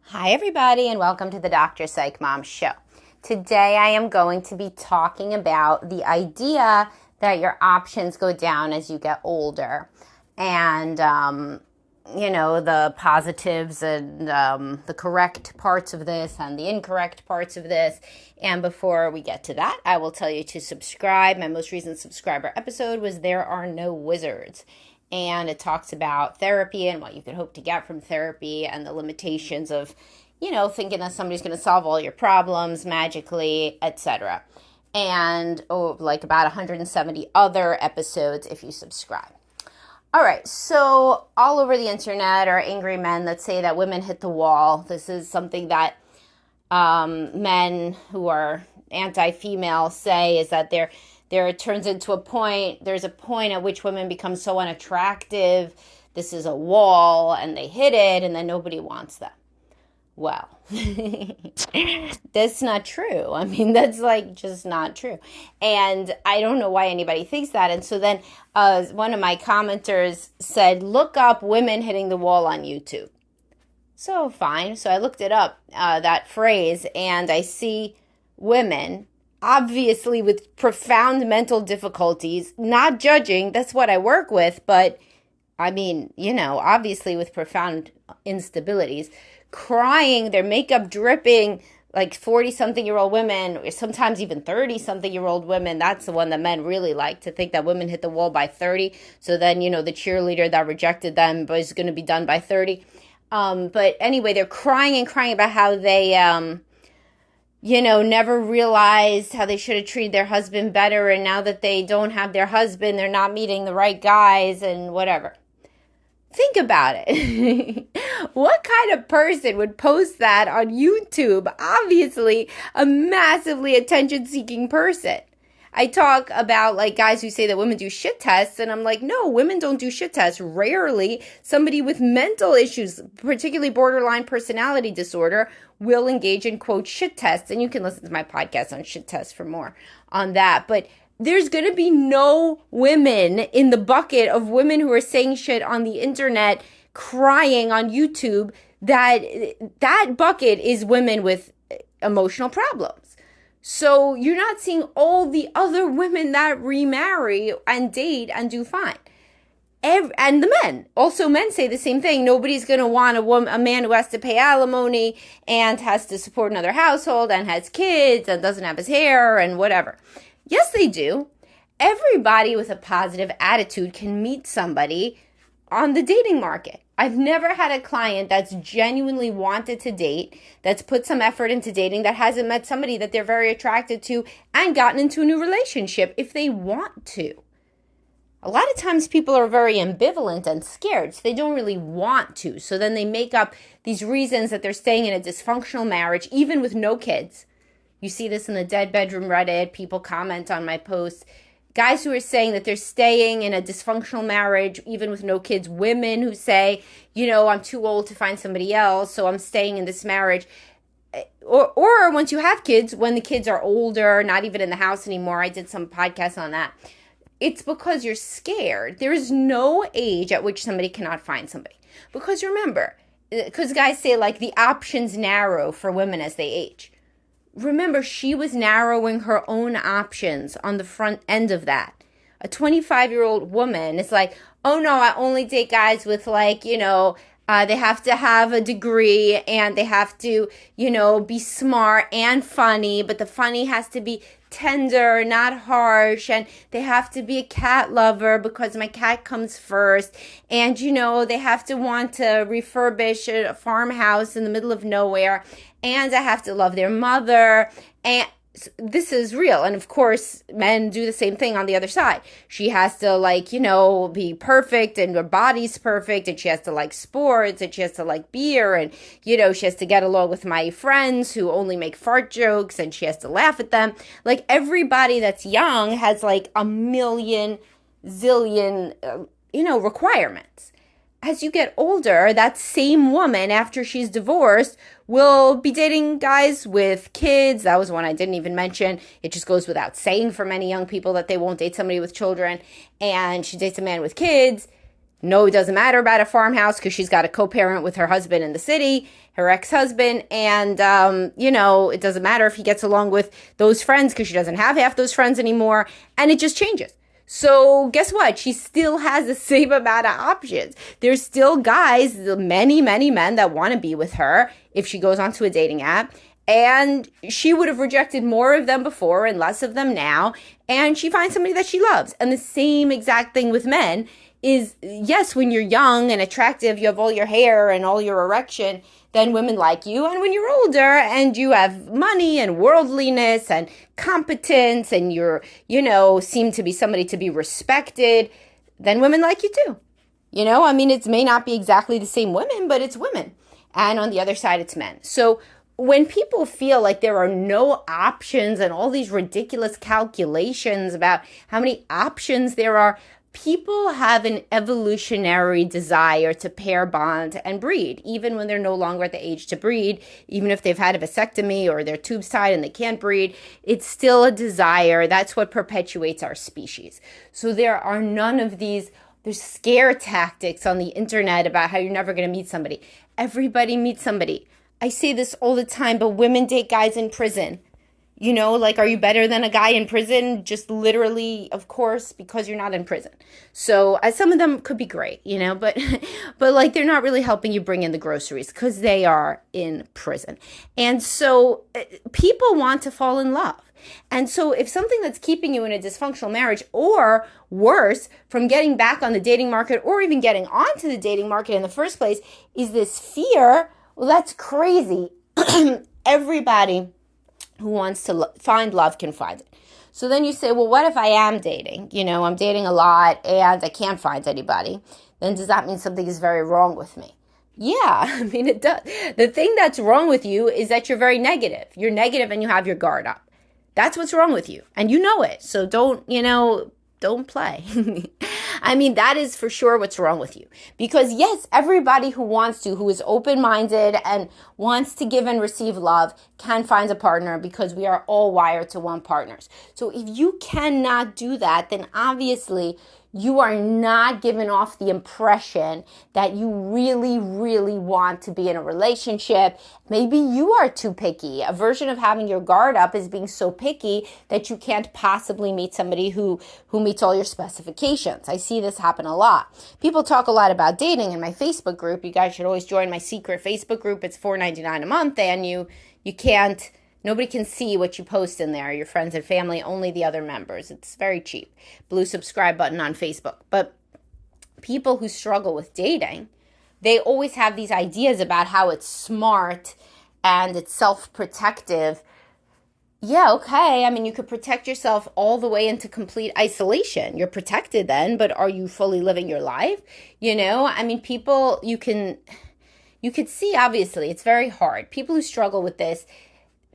Hi everybody, and welcome to the Dr. Psych Mom Show. Today I am going to be talking about the idea that your options go down as you get older, and the positives and the correct parts of this and the incorrect parts of this. And before we get to that, I will tell you to subscribe. My most recent subscriber episode was There Are No Wizards. And it talks about therapy and what you could hope to get from therapy and the limitations of, thinking that somebody's going to solve all your problems magically, etc. And like about 170 other episodes if you subscribe. All right, so all over the internet are angry men that say that women hit the wall. This is something that men who are anti-female say, is that there it turns into there's a point at which women become so unattractive. This is a wall, and they hit it, and then nobody wants them. Well, that's not true. I mean, that's just not true. And I don't know why anybody thinks that. And so then one of my commenters said, look up women hitting the wall on YouTube. So fine. So I looked it up, that phrase, and I see women obviously with profound mental difficulties, not judging, that's what I work with, but I mean, obviously with profound instabilities, crying, their makeup dripping, like 40-something-year-old women, or sometimes even 30-something-year-old women. That's the one that men really like, to think that women hit the wall by 30. So then, the cheerleader that rejected them is going to be done by 30. But anyway, they're crying about how they, never realized how they should have treated their husband better. And now that they don't have their husband, they're not meeting the right guys and whatever. Think about it. What kind of person would post that on YouTube? Obviously, a massively attention-seeking person. I talk about guys who say that women do shit tests, and I'm like, no, women don't do shit tests. Rarely somebody with mental issues, particularly borderline personality disorder, will engage in, quote, shit tests. And you can listen to my podcast on shit tests for more on that. But there's going to be no women in the bucket of women who are saying shit on the internet, crying on YouTube. That bucket is women with emotional problems. So you're not seeing all the other women that remarry and date and do fine. And the men. Also, men say the same thing. Nobody's going to want a man who has to pay alimony and has to support another household and has kids and doesn't have his hair and whatever. Yes, they do. Everybody with a positive attitude can meet somebody on the dating market. I've never had a client that's genuinely wanted to date, that's put some effort into dating, that hasn't met somebody that they're very attracted to and gotten into a new relationship if they want to. A lot of times people are very ambivalent and scared, so they don't really want to. So then they make up these reasons that they're staying in a dysfunctional marriage, even with no kids. You see this in the Dead Bedroom Reddit. People comment on my posts. Guys who are saying that they're staying in a dysfunctional marriage, even with no kids. Women who say, I'm too old to find somebody else, so I'm staying in this marriage. Or once you have kids, when the kids are older, not even in the house anymore. I did some podcasts on that. It's because you're scared. There is no age at which somebody cannot find somebody. Because remember, because guys say the options narrow for women as they age. Remember, she was narrowing her own options on the front end of that. A 25-year-old woman is like, oh no, I only date guys with they have to have a degree and they have to, be smart and funny, but the funny has to be tender, not harsh, and they have to be a cat lover because my cat comes first, and they have to want to refurbish a farmhouse in the middle of nowhere, and I have to love their mother, and this is real. And of course, men do the same thing on the other side. She has to be perfect, and her body's perfect, and she has to like sports, and she has to like beer, and she has to get along with my friends who only make fart jokes, and she has to laugh at them. Everybody that's young has a million zillion requirements. As you get older, that same woman, after she's divorced, will be dating guys with kids. That was one I didn't even mention. It just goes without saying for many young people that they won't date somebody with children. And she dates a man with kids. No, it doesn't matter about a farmhouse because she's got a co-parent with her husband in the city, her ex-husband. And, it doesn't matter if he gets along with those friends because she doesn't have half those friends anymore. And it just changes. So guess what? She still has the same amount of options. There's still guys, many, many men that want to be with her if she goes onto a dating app. And she would have rejected more of them before and less of them now. And she finds somebody that she loves. And the same exact thing with men is, yes, when you're young and attractive, you have all your hair and all your erection, then women like you. And when you're older and you have money and worldliness and competence and you're, seem to be somebody to be respected, then women like you too. It may not be exactly the same women, but it's women. And on the other side, it's men. So when people feel like there are no options and all these ridiculous calculations about how many options there are, people have an evolutionary desire to pair bond and breed, even when they're no longer at the age to breed, even if they've had a vasectomy or their tubes tied and they can't breed, it's still a desire. That's what perpetuates our species. So there are none of these, there's scare tactics on the internet about how you're never going to meet somebody. Everybody meets somebody. I say this all the time, but women date guys in prison. Are you better than a guy in prison? Just literally, of course, because you're not in prison. So some of them could be great, but they're not really helping you bring in the groceries because they are in prison. And so people want to fall in love. And so if something that's keeping you in a dysfunctional marriage, or worse, from getting back on the dating market or even getting onto the dating market in the first place, is this fear, well, that's crazy. Everybody who wants to find love can find it. So then you say, well, what if I am dating? I'm dating a lot and I can't find anybody. Then does that mean something is very wrong with me? Yeah, it does. The thing that's wrong with you is that you're very negative. You're negative and you have your guard up. That's what's wrong with you. And you know it. So don't play. That is for sure what's wrong with you. Because yes, everybody who is open-minded and wants to give and receive love can find a partner because we are all wired to want partners. So if you cannot do that, then obviously you are not giving off the impression that you really, really want to be in a relationship. Maybe you are too picky. A version of having your guard up is being so picky that you can't possibly meet somebody who meets all your specifications. I see this happen a lot. People talk a lot about dating in my Facebook group. You guys should always join my secret Facebook group. It's $4.99 a month, and you can't, nobody can see what you post in there, your friends and family, only the other members. It's very cheap. Blue subscribe button on Facebook. But people who struggle with dating, they always have these ideas about how it's smart and it's self-protective. Yeah, okay. You could protect yourself all the way into complete isolation. You're protected then, but are you fully living your life? People, you could see, obviously, it's very hard. People who struggle with this,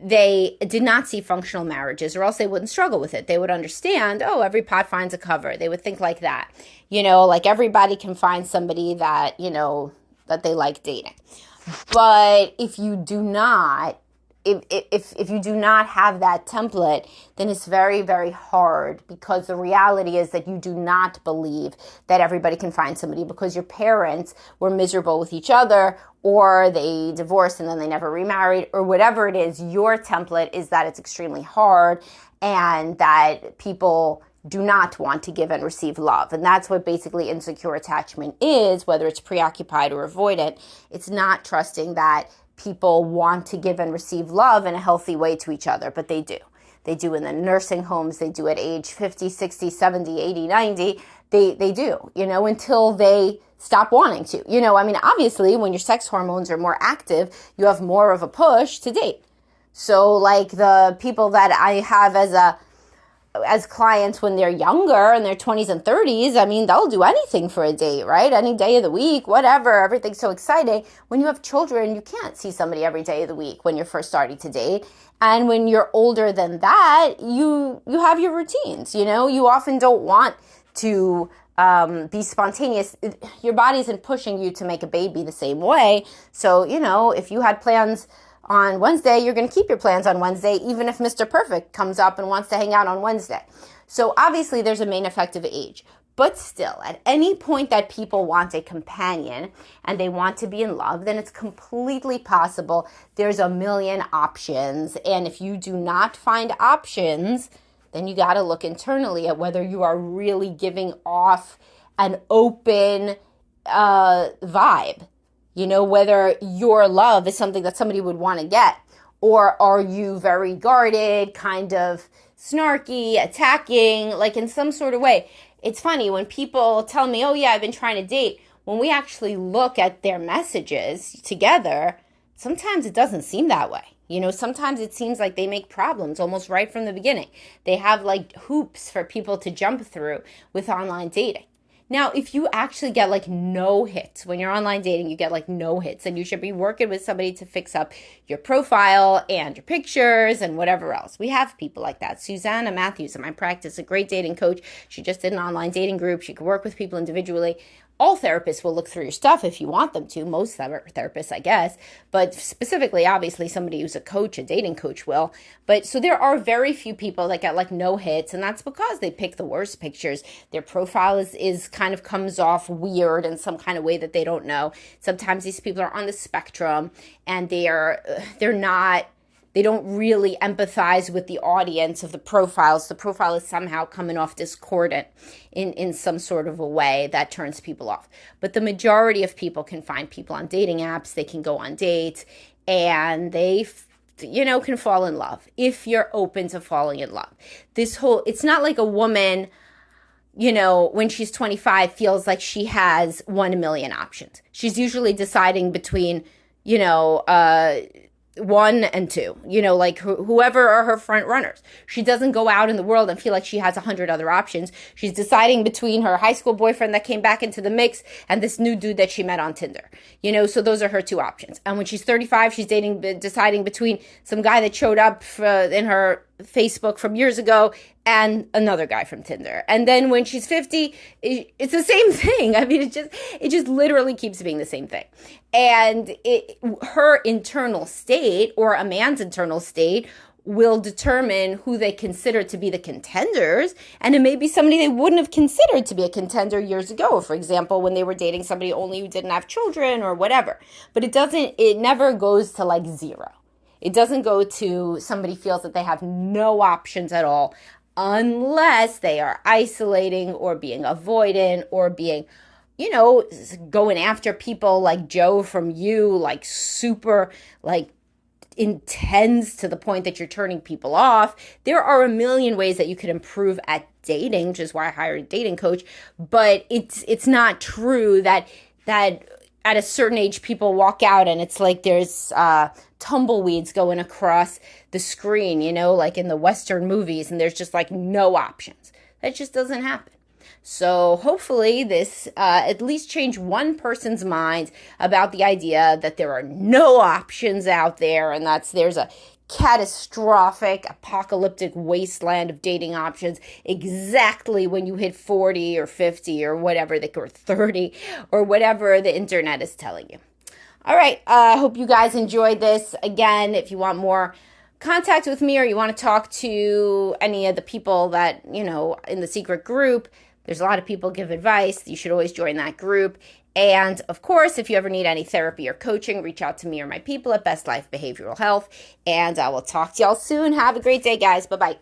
they did not see functional marriages, or else they wouldn't struggle with it. They would understand, every pot finds a cover. They would think like that. Everybody can find somebody that, that they like dating. But if you do not, if you do not have that template, then it's very, very hard, because the reality is that you do not believe that everybody can find somebody because your parents were miserable with each other, or they divorced and then they never remarried, or whatever it is. Your template is that it's extremely hard and that people do not want to give and receive love. And that's what basically insecure attachment is, whether it's preoccupied or avoidant. It's not trusting that people want to give and receive love in a healthy way to each other, but they do. They do in the nursing homes. They do at age 50, 60, 70, 80, 90. They do, until they stop wanting to. Obviously, when your sex hormones are more active, you have more of a push to date. So like the people that I have as clients when they're younger, in their 20s and 30s, they'll do anything for a date, right? Any day of the week, whatever, everything's so exciting. When you have children, you can't see somebody every day of the week when you're first starting to date. And when you're older than that, you have your routines, you often don't want to be spontaneous. Your body isn't pushing you to make a baby the same way. So, if you had plans on Wednesday, you're going to keep your plans on Wednesday, even if Mr. Perfect comes up and wants to hang out on Wednesday. So obviously there's a main effect of age. But still, at any point that people want a companion and they want to be in love, then it's completely possible. There's a million options. And if you do not find options, then you got to look internally at whether you are really giving off an open vibe. You know, whether your love is something that somebody would want to get, or are you very guarded, kind of snarky, attacking, like in some sort of way. It's funny when people tell me, oh yeah, I've been trying to date. When we actually look at their messages together, sometimes it doesn't seem that way. You know, sometimes it seems like they make problems almost right from the beginning. They have like hoops for people to jump through with online dating. Now, if you actually get like no hits, when you're online dating, you get like no hits, and you should be working with somebody to fix up your profile and your pictures and whatever else. We have people like that. Susanna Matthews in my practice, a great dating coach. She just did an online dating group. She could work with people individually. All therapists will look through your stuff if you want them to. Most therapists, I guess. But specifically, obviously, somebody who's a coach, a dating coach will. But so there are very few people that get like no hits. And that's because they pick the worst pictures. Their profile is kind of comes off weird in some kind of way that they don't know. Sometimes these people are on the spectrum and they don't really empathize with the audience of the profiles. The profile is somehow coming off discordant in some sort of a way that turns people off. But the majority of people can find people on dating apps. They can go on dates and they can fall in love if you're open to falling in love. It's not like a woman, when she's 25 feels like she has 1 million options. She's usually deciding between, 1 and 2, like whoever are her front runners. She doesn't go out in the world and feel like she has 100 other options. She's deciding between her high school boyfriend that came back into the mix and this new dude that she met on Tinder. So those are her 2 options. And when she's 35, she's deciding between some guy that showed up in her Facebook from years ago and another guy from Tinder. And then when she's 50, it's the same thing. I mean, it just literally keeps being the same thing. And her internal state or a man's internal state will determine who they consider to be the contenders. And it may be somebody they wouldn't have considered to be a contender years ago. For example, when they were dating somebody only who didn't have children or whatever. But it never goes to like 0. It doesn't go to somebody feels that they have no options at all unless they are isolating or being avoidant or being, going after people like Joe from You, like super, like intense to the point that you're turning people off. There are a million ways that you could improve at dating, which is why I hired a dating coach. But it's not true that at a certain age people walk out and it's like there's tumbleweeds going across the screen, like in the Western movies, and there's just like no options. That just doesn't happen. So hopefully this at least change one person's mind about the idea that there are no options out there and there's a catastrophic, apocalyptic wasteland of dating options exactly when you hit 40 or 50 or whatever, or 30 or whatever the internet is telling you. All right, I hope you guys enjoyed this. Again, if you want more contact with me or you want to talk to any of the people that, in the secret group, there's a lot of people give advice. You should always join that group. And of course, if you ever need any therapy or coaching, reach out to me or my people at Best Life Behavioral Health. And I will talk to y'all soon. Have a great day, guys. Bye-bye.